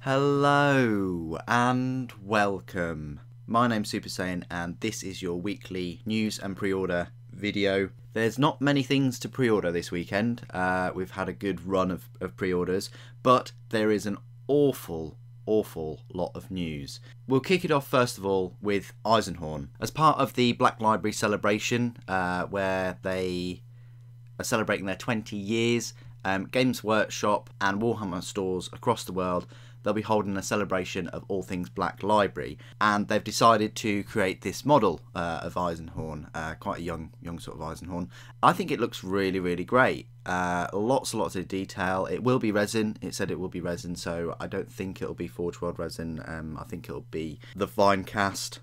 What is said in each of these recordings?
Hello and welcome. My name's Super Saiyan and this is your weekly news and pre-order video. There's not many things to pre-order this weekend. We've had a good run of pre-orders, but there is an awful lot of news. We'll kick it off first of all with Eisenhorn. As part of the Black Library celebration, where they are celebrating their 20 years, Games Workshop and Warhammer stores across the world, they'll be holding a celebration of all things Black Library, and they've decided to create this model of Eisenhorn, quite a young sort of Eisenhorn. I think it looks really great. Lots of detail. It will be resin. It said it will be resin, so I don't think it'll be Forge World resin. I think it'll be the Vine cast.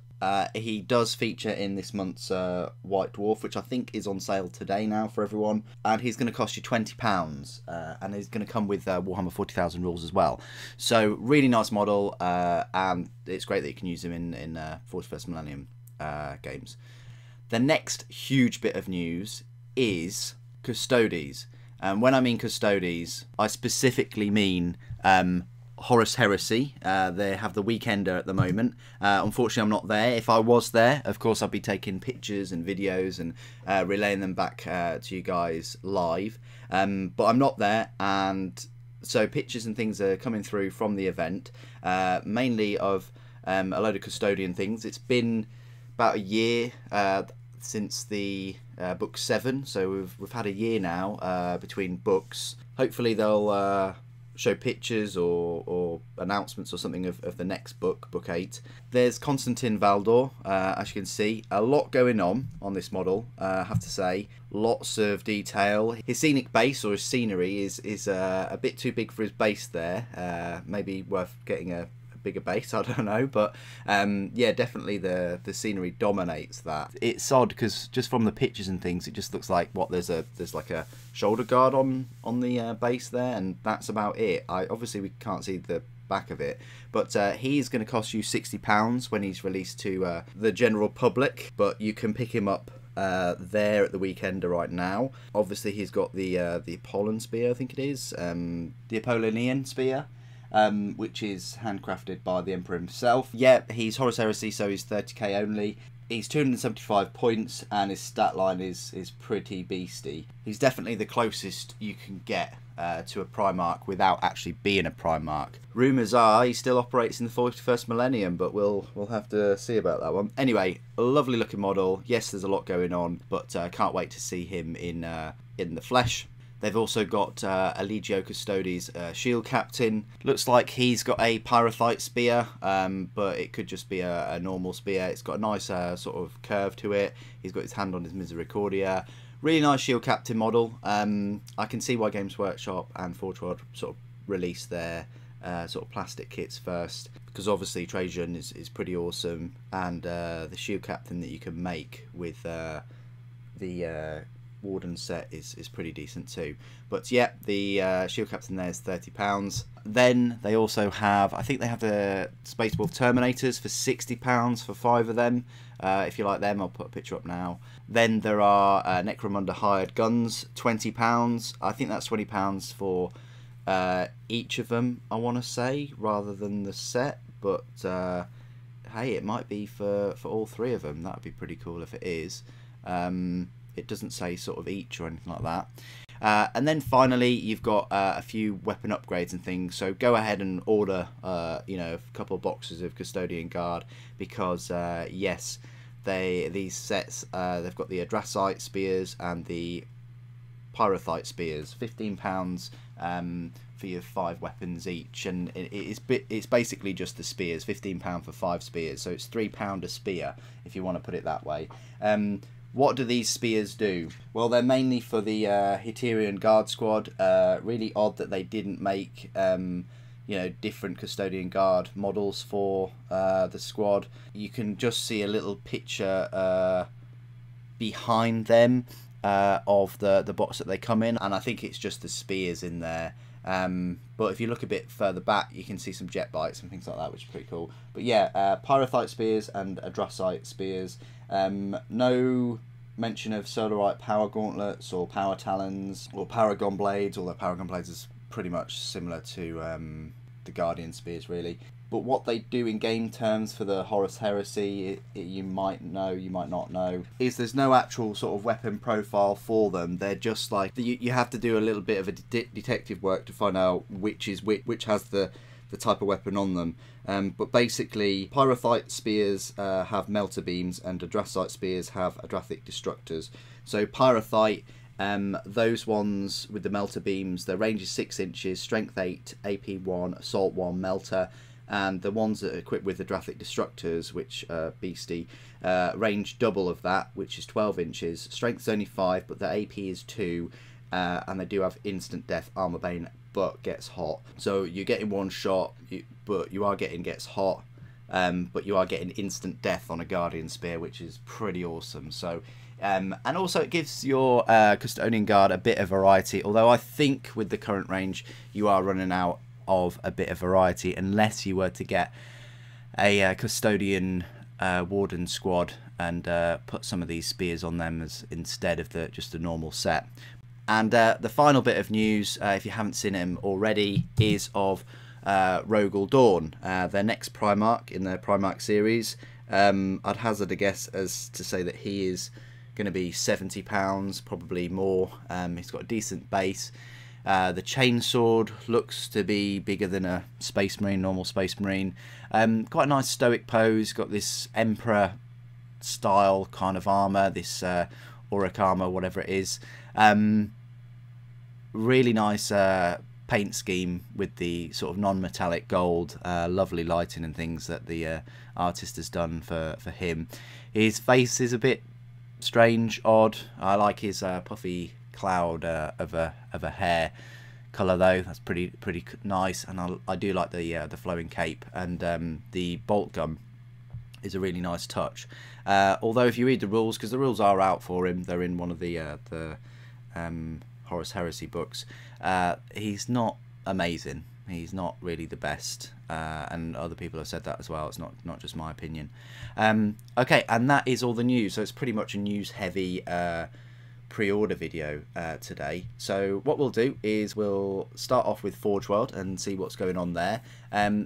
He does feature in this month's White Dwarf, which I think is on sale today now for everyone, and he's going to cost you £20, and he's going to come with Warhammer 40,000 rules as well. So really nice model, and it's great that you can use him in 41st Millennium games. The next huge bit of news is Custodies, and when I mean Custodies, I specifically mean Horus Heresy. They have the Weekender at the moment. Unfortunately, I'm not there. If I was there, of course, I'd be taking pictures and videos and relaying them back to you guys live. But I'm not there, and so pictures and things are coming through from the event, mainly of a load of custodian things. It's been about a year since the book 7, so we've had a year now between books. Hopefully they'll show pictures or announcements or something of the next book, book 8. There's Constantine Valdore, as you can see. A lot going on this model, I have to say. Lots of detail. His scenic base, or his scenery, is a bit too big for his base there. Maybe worth getting a bigger base, I don't know, but yeah, definitely the scenery dominates that. It's odd because just from the pictures and things, it just looks like there's like a shoulder guard on the base there, and that's about it. Obviously we can't see the back of it, but he's going to cost you £60 when he's released to the general public, but you can pick him up there at the Weekender right now. Obviously he's got the Apollon spear, I think it is, the Apollonian spear, which is handcrafted by the Emperor himself. Yeah, he's Horus Heresy, so he's 30k only. He's 275 points, and his stat line is pretty beasty. He's definitely the closest you can get to a Primarch without actually being a Primarch. Rumours are he still operates in the 41st Millennium, but we'll have to see about that one. Anyway, a lovely looking model. Yes, there's a lot going on, but I can't wait to see him in the flesh. They've also got Eligio Custodies shield captain. Looks like he's got a pyrothite spear, but it could just be a normal spear. It's got a nice sort of curve to it. He's got his hand on his Misericordia. Really nice shield captain model. I can see why Games Workshop and Forge World sort of released their sort of plastic kits first, because obviously Trajan is pretty awesome, and the shield captain that you can make with the Warden set is pretty decent too. But yeah, the shield captain there is £30. Then they also have, I think they have the Space Wolf Terminators for £60 for 5 of them. If you like them, I'll put a picture up now. Then there are Necromunda hired guns, £20. I think that's £20 for each of them, I want to say, rather than the set. But hey, it might be for all 3 of them. That would be pretty cool if it is. It doesn't say sort of each or anything like that. And then finally, you've got a few weapon upgrades and things. So go ahead and order, you know, a couple of boxes of Custodian Guard, because yes, these sets they've got the Adrasite spears and the Pyrothite spears. £15 for your 5 weapons each, and it's basically just the spears. £15 for 5 spears, so it's £3 a spear if you want to put it that way. What do these spears do? Well, they're mainly for the Hyterian Guard squad. Really odd that they didn't make you know, different Custodian Guard models for the squad. You can just see a little picture behind them of the box that they come in, and I think it's just the spears in there. But if you look a bit further back, you can see some jet bites and things like that, which is pretty cool. But yeah, Pyrothite spears and Adrasite spears. No mention of Solarite power gauntlets or power talons or paragon blades, although paragon blades is pretty much similar to the the Guardian Spears really. But what they do in game terms for the Horus Heresy, you might know, you might not know, is there's no actual sort of weapon profile for them. They're just like, you have to do a little bit of a detective work to find out which is which has the type of weapon on them. But basically, Pyrothite spears have melter beams, and Adrasite spears have Adrathic destructors. So Pyrothite, those ones with the melter beams, their range is 6 inches, strength 8, AP 1, assault 1, melter. And the ones that are equipped with Adrathic destructors, which are beastie, range double of that, which is 12 inches. Strength's only 5, but the AP is 2, and they do have instant death, armor bane, but gets hot. So you're getting one shot, but you are getting gets hot, but you are getting instant death on a Guardian Spear, which is pretty awesome. So, and also it gives your Custodian Guard a bit of variety. Although I think with the current range, you are running out of a bit of variety unless you were to get a Custodian Warden squad and put some of these spears on them as instead of just a normal set. And the final bit of news, if you haven't seen him already, is of Rogal Dorn, their next Primarch in their Primarch series. I'd hazard a guess as to say that he is going to be £70, probably more. He's got a decent base. The chainsword looks to be bigger than a Space Marine, normal Space Marine. Quite a nice stoic pose. Got this Emperor style kind of armor, this Auric armor, whatever it is. Really nice paint scheme with the sort of non-metallic gold, lovely lighting and things that the artist has done for him. His face is a bit strange, odd. I like his puffy cloud of a hair colour though. That's pretty nice, and I do like the flowing cape, and the bolt gun is a really nice touch. Although if you read the rules, because the rules are out for him, they're in one of the Horus Heresy books, he's not amazing. He's not really the best, and other people have said that as well. It's not just my opinion. Okay, and that is all the news. So it's pretty much a news heavy pre-order video today. So what we'll do is we'll start off with Forge World and see what's going on there.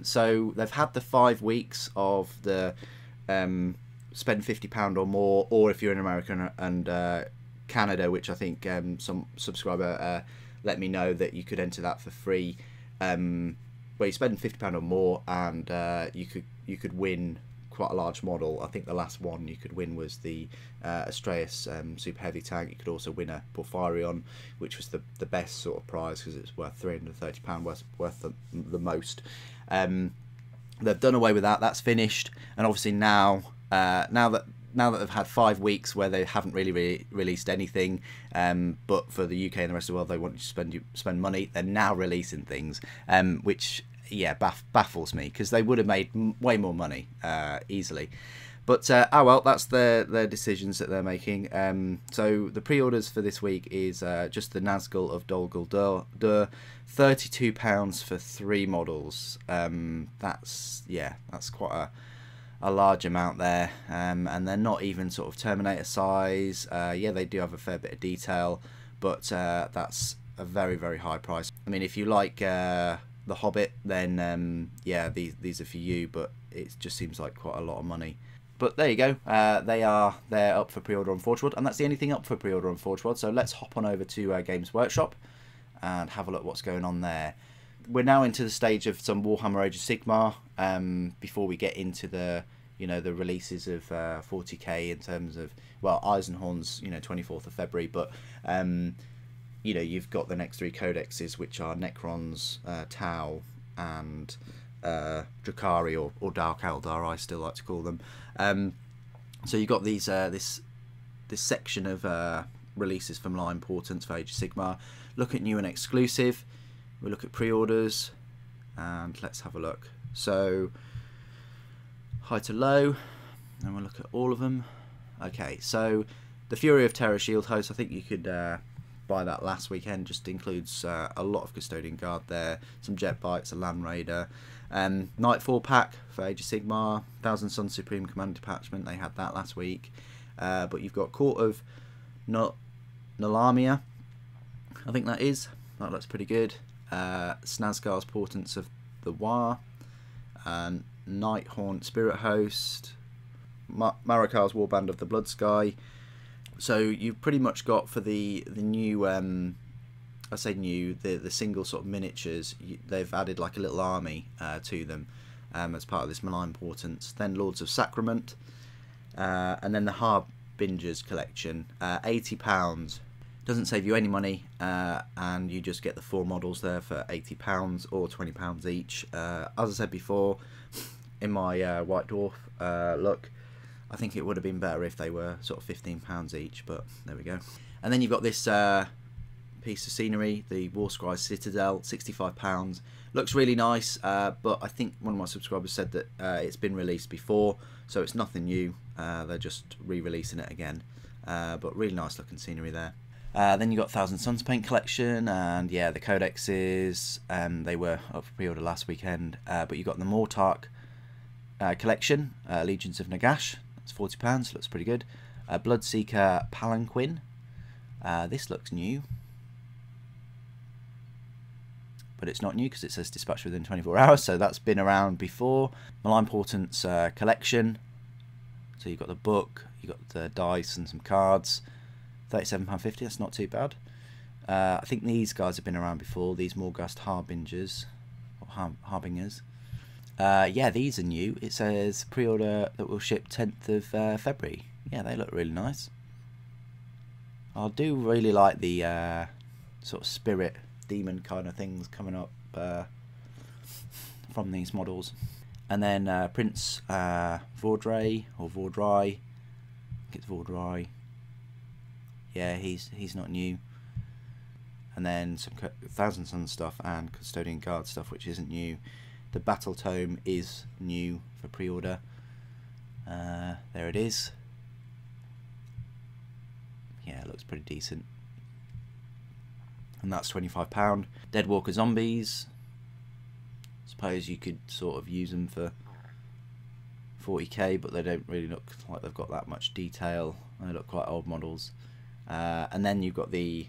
So they've had the 5 weeks of the spend £50 or more, or if you're in America and Canada, which I think some subscriber let me know that you could enter that for free, where you spend £50 or more, and you could win quite a large model. I think the last one you could win was the Astraeus super heavy tank. You could also win a Porphyrion, which was the best sort of prize because it's worth £330, worth the most. They've done away with that. That's finished, and obviously now that they've had 5 weeks where they haven't really released anything, but for the UK and the rest of the world they want you to spend money, they're now releasing things, which baffles me, because they would have made way more money easily. But oh well, that's their decisions that they're making. So the pre-orders for this week is just the Nazgul of Rogal Dorn, £32 for 3 models. That's quite a large amount there, and they're not even sort of Terminator size. They do have a fair bit of detail, but that's a very high price. I mean, if you like The Hobbit, then these are for you, but it just seems like quite a lot of money. But there you go, they're up for pre-order on Forge World, and that's the only thing up for pre-order on Forge World. So let's hop on over to Games Workshop and have a look what's going on there. We're now into the stage of some Warhammer Age of Sigma, before we get into the the releases of 40k in terms of, well, Eisenhorn's 24th of February, but you've got the next 3 codexes, which are Necrons, Tau, and Drakari, or Dark Eldar, I still like to call them. So you've got these this section of releases from Malign Portents for Age of Sigma. Look at new and exclusive. We'll look at pre-orders, and let's have a look. So high to low, and we'll look at all of them. Okay, so the Fury of Terror Shield Host, I think you could buy that last weekend. Just includes a lot of Custodian Guard there, some Jet Bites, a Land Raider, Nightfall pack for Age of Sigma, Thousand Sun Supreme Command Detachment, they had that last week. But you've got Court of Nalamia, I think that is. That looks pretty good. Snazgar's Portents of the War, Nighthaunt Spirit Host, Marakar's Warband of the Blood Sky. So you've pretty much got for the new, I say new, the single sort of miniatures, they've added like a little army to them as part of this Malign Portents. Then Lords of Sacrament, and then the Harbingers collection, £80. Doesn't save you any money, and you just get the 4 models there for £80 or £20 each. As I said before, in my White Dwarf look, I think it would have been better if they were sort of £15 each, but there we go. And then you've got this piece of scenery, the Warscry Citadel, £65. Looks really nice, but I think one of my subscribers said that it's been released before, so it's nothing new. They're just re-releasing it again, but really nice looking scenery there. Then you got Thousand Suns Paint collection, and yeah, the codexes, they were up for pre-order last weekend, but you got the Mortark collection, Legions of Nagash, that's £40, looks pretty good. Bloodseeker Palanquin, this looks new, but it's not new because it says dispatched within 24 hours, so that's been around before. Malign Portents collection, so you've got the book, you've got the dice and some cards, £37.50, that's not too bad. I think these guys have been around before, these Morghast Harbingers, or Harbingers. Yeah, these are new. It says pre-order that will ship 10th of February. Yeah, they look really nice. I do really like the sort of spirit demon kind of things coming up from these models. And then Prince Vordray, or Vordry, I think it's Vordry. Yeah, he's not new. And then some Thousand Suns stuff and Custodian Guard stuff, which isn't new. The Battle Tome is new for pre-order. There it is. Yeah, it looks pretty decent. And that's £25. Deadwalker Zombies. Suppose you could sort of use them for 40k, but they don't really look like they've got that much detail. They look quite old models. And then you've got the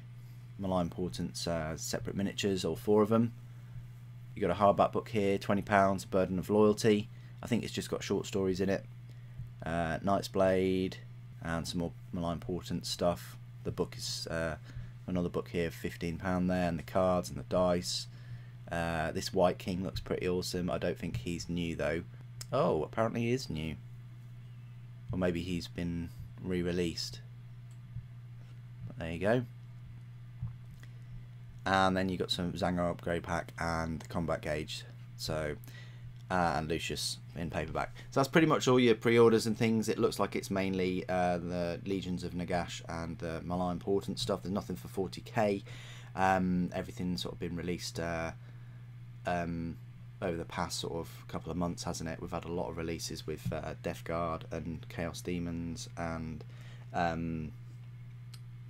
Malign Portents separate miniatures, all 4 of them. You've got a hardback book here, £20, Burden of Loyalty. I think it's just got short stories in it. Knight's Blade, and some more Malign Portents stuff. The book is another book here, £15 there, and the cards and the dice. This White King looks pretty awesome. I don't think he's new though. Oh, apparently he is new. Or maybe he's been re-released. There you go. And then you got some Zangar upgrade pack and the combat gauge. So, and Lucius in paperback. So that's pretty much all your pre-orders and things. It looks like it's mainly the Legions of Nagash and the Malign Portents stuff. There's nothing for 40k. Everything's sort of been released over the past sort of couple of months, hasn't it? We've had a lot of releases with Death Guard and Chaos Demons and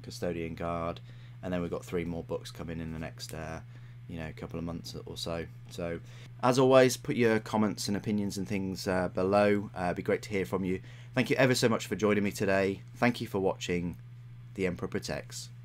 Custodian Guard, and then we've got 3 more books coming in the next couple of months or so. So as always, put your comments and opinions and things below. It'd be great to hear from you. Thank you ever so much for joining me today. Thank you for watching. The Emperor Protects.